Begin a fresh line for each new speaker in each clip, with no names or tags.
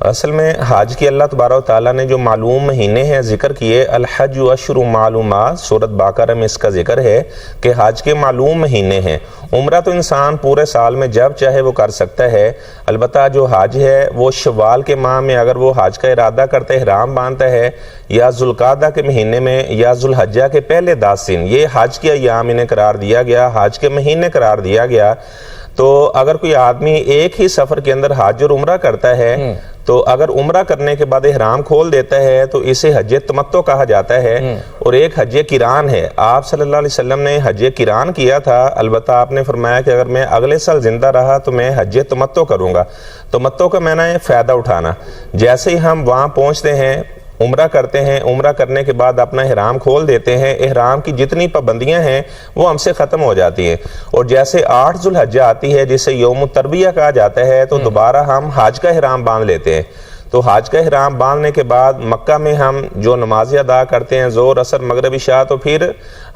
اصل میں حج کی اللہ تبارک و تعالیٰ نے جو معلوم مہینے ہیں ذکر کیے، الحج اشہر معلومات، سورۃ بقرہ میں اس کا ذکر ہے کہ حج کے معلوم مہینے ہیں۔ عمرہ تو انسان پورے سال میں جب چاہے وہ کر سکتا ہے، البتہ جو حج ہے وہ شوال کے ماہ میں اگر وہ حج کا ارادہ کرتے احرام باندھتا ہے، یا ذوالقعدہ کے مہینے میں، یا ذوالحجہ کے پہلے 10 دن، یہ حج کے ایام انہیں قرار دیا گیا، حج کے مہینے قرار دیا گیا۔ تو اگر کوئی آدمی ایک ہی سفر کے اندر حج اور عمرہ کرتا ہے تو اگر عمرہ کرنے کے بعد احرام کھول دیتا ہے تو اسے حج تمتع کہا جاتا ہے، اور ایک حج قران ہے۔ آپ صلی اللہ علیہ وسلم نے حج قران کیا تھا، البتہ آپ نے فرمایا کہ اگر میں اگلے سال زندہ رہا تو میں حج تمتع کروں گا۔ تمتع کا معنی ہے فائدہ اٹھانا۔ جیسے ہی ہم وہاں پہنچتے ہیں، عمرہ کرتے ہیں، عمرہ کرنے کے بعد اپنا احرام کھول دیتے ہیں، احرام کی جتنی پابندیاں ہیں وہ ہم سے ختم ہو جاتی ہیں، اور جیسے 8 ذوالحجہ آتی ہے جسے یوم الترویہ کہا جاتا ہے تو دوبارہ ہم حج کا احرام باندھ لیتے ہیں۔ تو حج کا احرام باندھنے کے بعد مکہ میں ہم جو نمازیں ادا کرتے ہیں، ظہر، عصر، مغرب، عشاء، تو پھر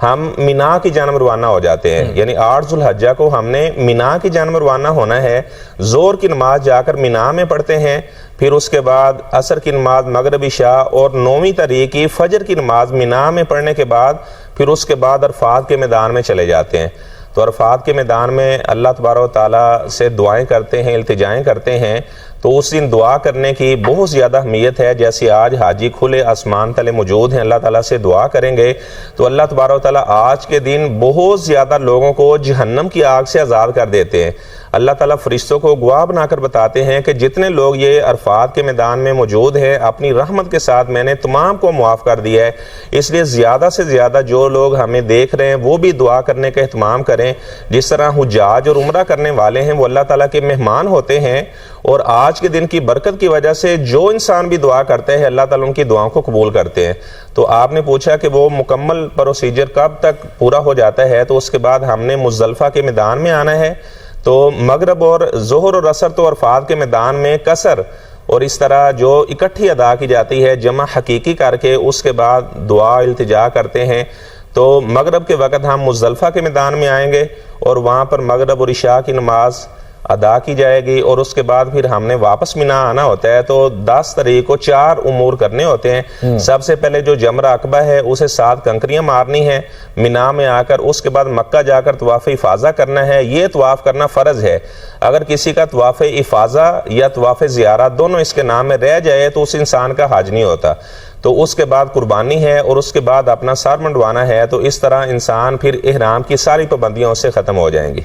ہم مینا کی جانب روانہ ہو جاتے ہیں۔ یعنی 8 ذوالحجہ کو ہم نے مینا کی جانب روانہ ہونا ہے، ظہر کی نماز جا کر مینا میں پڑھتے ہیں، پھر اس کے بعد عصر کی نماز، مغرب، عشاء اور 9ویں تاریخ کی فجر کی نماز مینا میں پڑھنے کے بعد پھر اس کے بعد عرفات کے میدان میں چلے جاتے ہیں۔ تو عرفات کے میدان میں اللہ تبارک و تعالیٰ سے دعائیں کرتے ہیں، التجائیں کرتے ہیں۔ تو اس دن دعا کرنے کی بہت زیادہ اہمیت ہے، جیسے آج حاجی کھلے آسمان تلے موجود ہیں، اللہ تعالیٰ سے دعا کریں گے تو اللہ تبارک و تعالیٰ آج کے دن بہت زیادہ لوگوں کو جہنم کی آگ سے آزاد کر دیتے ہیں۔ اللہ تعالیٰ فرشتوں کو گواہ بنا کر بتاتے ہیں کہ جتنے لوگ یہ عرفات کے میدان میں موجود ہیں، اپنی رحمت کے ساتھ میں نے تمام کو معاف کر دیا ہے۔ اس لیے زیادہ سے زیادہ جو لوگ ہمیں دیکھ رہے ہیں وہ بھی دعا کرنے کا اہتمام کریں۔ جس طرح حجاج اور عمرہ کرنے والے ہیں وہ اللہ تعالیٰ کے مہمان ہوتے ہیں، اور آج کے دن کی برکت کی وجہ سے جو انسان بھی دعا کرتے ہیں اللہ تعالیٰ ان کی دعاؤں کو قبول کرتے ہیں۔ تو آپ نے پوچھا کہ وہ مکمل پروسیجر کب تک پورا ہو جاتا ہے، تو اس کے بعد ہم نے مزدلفہ کے میدان میں آنا ہے۔ تو مغرب اور ظہر اور عصر تو عرفات کے میدان میں قصر اور اس طرح جو اکٹھی ادا کی جاتی ہے جمع حقیقی کر کے، اس کے بعد دعا التجا کرتے ہیں۔ تو مغرب کے وقت ہم مزدلفہ کے میدان میں آئیں گے اور وہاں پر مغرب اور عشاء کی نماز ادا کی جائے گی، اور اس کے بعد پھر ہم نے واپس مینا آنا ہوتا ہے۔ تو 10 تاریخ کو 4 امور کرنے ہوتے ہیں۔ سب سے پہلے جو جمرہ عقبہ ہے اسے 7 کنکریاں مارنی ہیں مینا میں آ کر، اس کے بعد مکہ جا کر طواف افاضہ کرنا ہے۔ یہ طواف کرنا فرض ہے۔ اگر کسی کا طواف افاضہ یا طواف زیارت دونوں اس کے نام میں رہ جائے تو اس انسان کا حج نہیں ہوتا۔ تو اس کے بعد قربانی ہے، اور اس کے بعد اپنا سر منڈوانا ہے۔ تو اس طرح انسان پھر احرام کی ساری پابندیاں اس سے ختم ہو جائیں گی۔